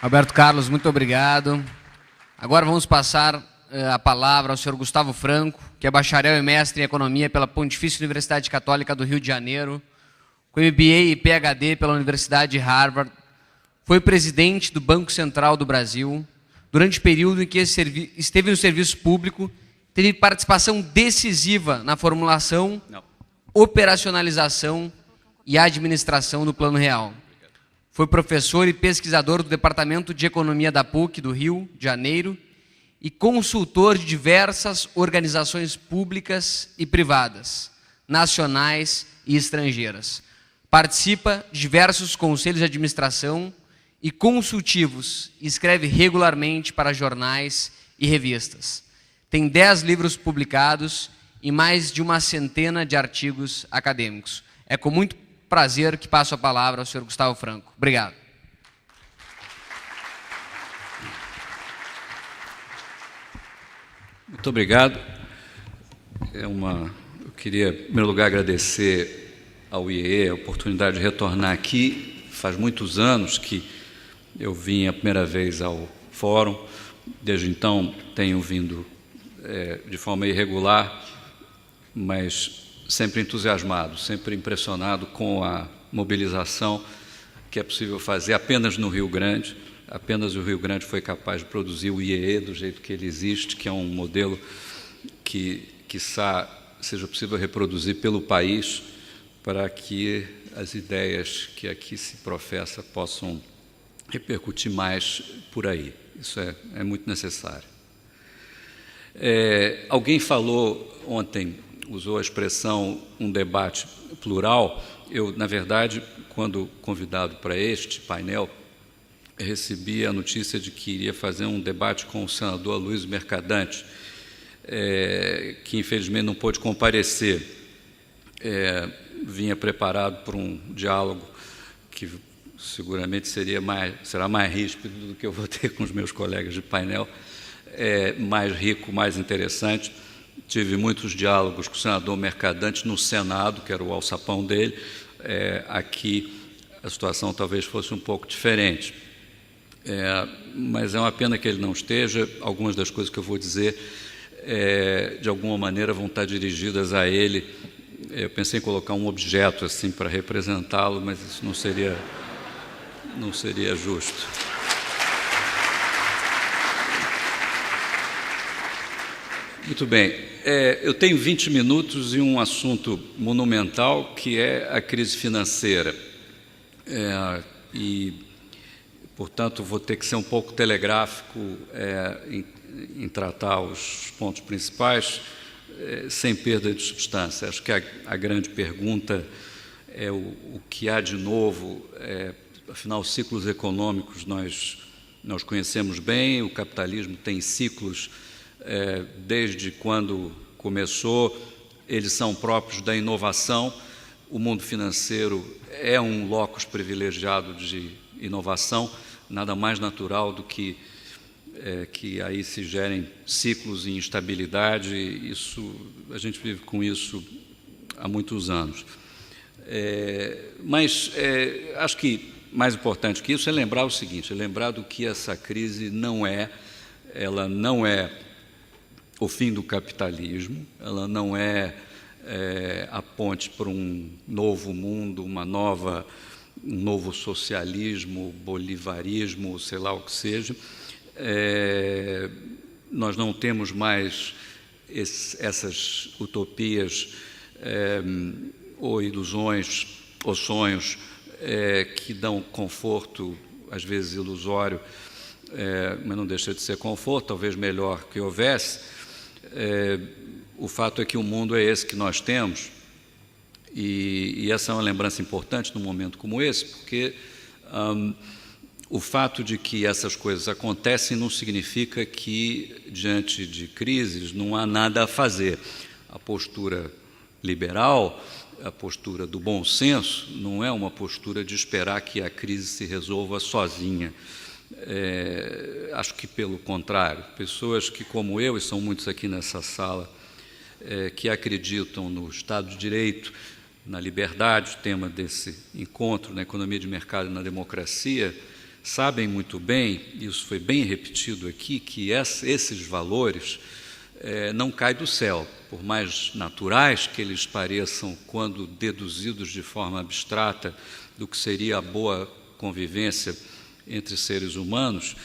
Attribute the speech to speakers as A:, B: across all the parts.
A: Alberto Carlos, muito obrigado. Agora vamos passar a palavra ao senhor Gustavo Franco, que é bacharel e mestre em Economia pela Pontifícia Universidade Católica do Rio de Janeiro, com MBA e PhD pela Universidade de Harvard, foi presidente do Banco Central do Brasil, durante o período em que esteve no serviço público, teve participação decisiva na formulação, operacionalização e administração do Plano Real. Foi professor e pesquisador do Departamento de Economia da PUC do Rio de Janeiro e consultor de diversas organizações públicas e privadas, nacionais e estrangeiras. Participa de diversos conselhos de administração e consultivos e escreve regularmente para jornais e revistas. Tem 10 livros publicados e mais de uma centena de artigos acadêmicos. É com muito prazer que passo a palavra ao senhor Gustavo Franco. Obrigado.
B: Muito obrigado. Eu queria, em primeiro lugar, agradecer ao IEE a oportunidade de retornar aqui. Faz muitos anos que eu vim a primeira vez ao fórum. Desde então, tenho vindo de forma irregular, mas sempre entusiasmado, sempre impressionado com a mobilização que é possível fazer apenas no Rio Grande. Apenas o Rio Grande foi capaz de produzir o IEE do jeito que ele existe, que é um modelo que, quiçá, seja possível reproduzir pelo país para que as ideias que aqui se professa possam repercutir mais por aí. Isso é muito necessário. Alguém falou ontem, usou a expressão um debate plural. Eu, na verdade, quando convidado para este painel, recebi a notícia de que iria fazer um debate com o senador Luiz Mercadante, que infelizmente não pôde comparecer. Vinha preparado para um diálogo que seguramente será mais ríspido do que eu vou ter com os meus colegas de painel, mais rico, mais interessante. Tive muitos diálogos com o senador Mercadante no Senado, que era o alçapão dele. Aqui a situação talvez fosse um pouco diferente. Mas é uma pena que ele não esteja. Algumas das coisas que eu vou dizer, de alguma maneira, vão estar dirigidas a ele. Eu pensei em colocar um objeto assim para representá-lo, mas isso não seria justo. Muito bem. Eu tenho 20 minutos e um assunto monumental, que é a crise financeira. Portanto, vou ter que ser um pouco telegráfico em tratar os pontos principais, sem perda de substância. Acho que a grande pergunta é o que há de novo. Afinal, os ciclos econômicos nós conhecemos bem. O capitalismo tem ciclos desde quando começou. Eles são próprios da inovação. O mundo financeiro é um locus privilegiado de inovação. Nada mais natural do que aí se gerem ciclos e instabilidade. A gente vive com isso há muitos anos. Mas acho que mais importante que isso é lembrar o seguinte: é lembrar do que essa crise ela não é o fim do capitalismo, ela não é a ponte para um novo mundo, um novo socialismo, bolivarismo, sei lá o que seja. Nós não temos mais essas utopias ou ilusões ou sonhos que dão conforto, às vezes ilusório, mas não deixa de ser conforto, talvez melhor que houvesse. O fato é que o mundo é esse que nós temos, e essa é uma lembrança importante num momento como esse, porque o fato de que essas coisas acontecem não significa que, diante de crises, não há nada a fazer. A postura liberal, a postura do bom senso, não é uma postura de esperar que a crise se resolva sozinha. Acho que, pelo contrário, pessoas que, como eu, e são muitos aqui nessa sala, que acreditam no Estado de Direito, na liberdade, o tema desse encontro, na economia de mercado e na democracia, sabem muito bem, isso foi bem repetido aqui, que esses valores não caem do céu, por mais naturais que eles pareçam quando deduzidos de forma abstrata do que seria a boa convivência entre seres humanos.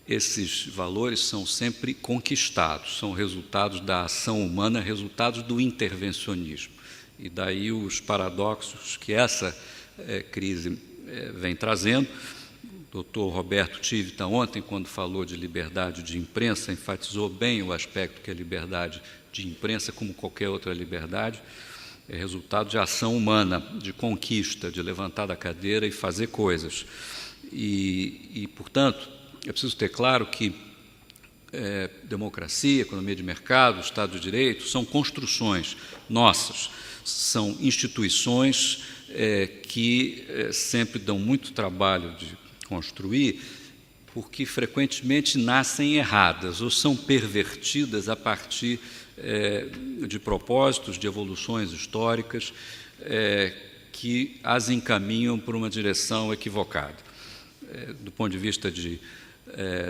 B: Esses valores são sempre conquistados, são resultados da ação humana, resultados do intervencionismo. E daí os paradoxos que essa crise vem trazendo. O doutor Roberto Tivita, ontem, quando falou de liberdade de imprensa, enfatizou bem o aspecto que a liberdade de imprensa, como qualquer outra liberdade, é resultado de ação humana, de conquista, de levantar da cadeira e fazer coisas. Portanto, é preciso ter claro que democracia, economia de mercado, Estado de Direito são construções nossas, são instituições que sempre dão muito trabalho de construir, porque frequentemente nascem erradas ou são pervertidas a partir de propósitos, de evoluções históricas que as encaminham por uma direção equivocada. Do ponto de vista de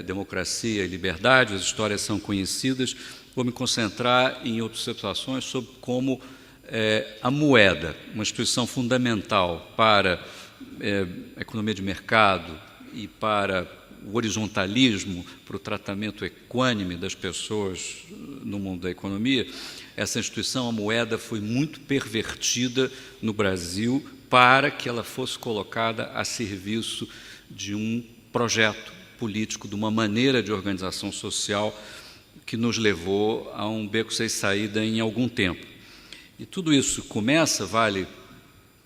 B: democracia e liberdade, as histórias são conhecidas. Vou me concentrar em observações sobre como a moeda, uma instituição fundamental para a economia de mercado e para o horizontalismo, para o tratamento equânime das pessoas no mundo da economia, essa instituição, a moeda, foi muito pervertida no Brasil para que ela fosse colocada a serviço de um projeto político, de uma maneira de organização social que nos levou a um beco sem saída em algum tempo. E tudo isso começa, vale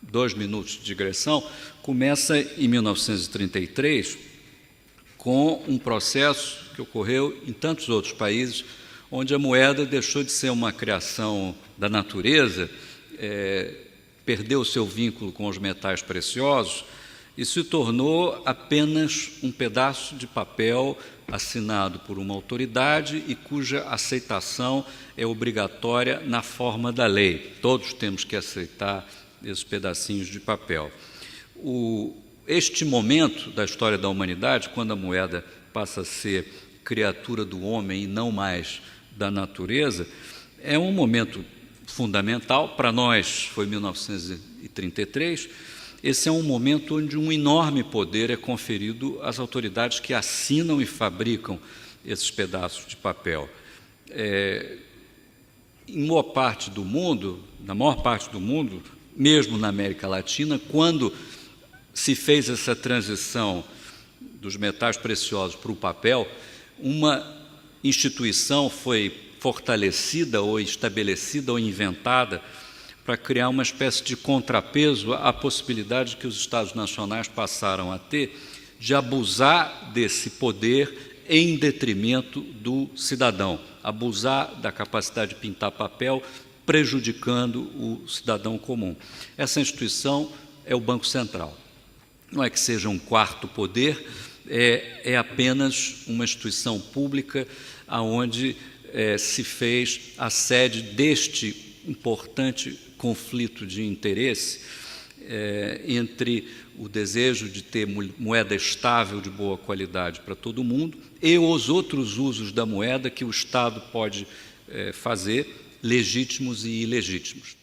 B: 2 minutos de digressão, começa em 1933 com um processo que ocorreu em tantos outros países, onde a moeda deixou de ser uma criação da natureza, perdeu o seu vínculo com os metais preciosos e se tornou apenas um pedaço de papel assinado por uma autoridade e cuja aceitação é obrigatória na forma da lei. Todos temos que aceitar esses pedacinhos de papel. Este momento da história da humanidade, quando a moeda passa a ser criatura do homem e não mais da natureza, é um momento fundamental. Para nós foi 1933. Esse é um momento onde um enorme poder é conferido às autoridades que assinam e fabricam esses pedaços de papel. Em boa parte do mundo, na maior parte do mundo, mesmo na América Latina, quando se fez essa transição dos metais preciosos para o papel, uma instituição foi fortalecida ou estabelecida ou inventada para criar uma espécie de contrapeso à possibilidade que os Estados nacionais passaram a ter de abusar desse poder em detrimento do cidadão, abusar da capacidade de pintar papel, prejudicando o cidadão comum. Essa instituição é o Banco Central. Não é que seja um quarto poder, é apenas uma instituição pública onde se fez a sede deste importante conflito de interesse entre o desejo de ter moeda estável de boa qualidade para todo mundo e os outros usos da moeda que o Estado pode fazer, legítimos e ilegítimos.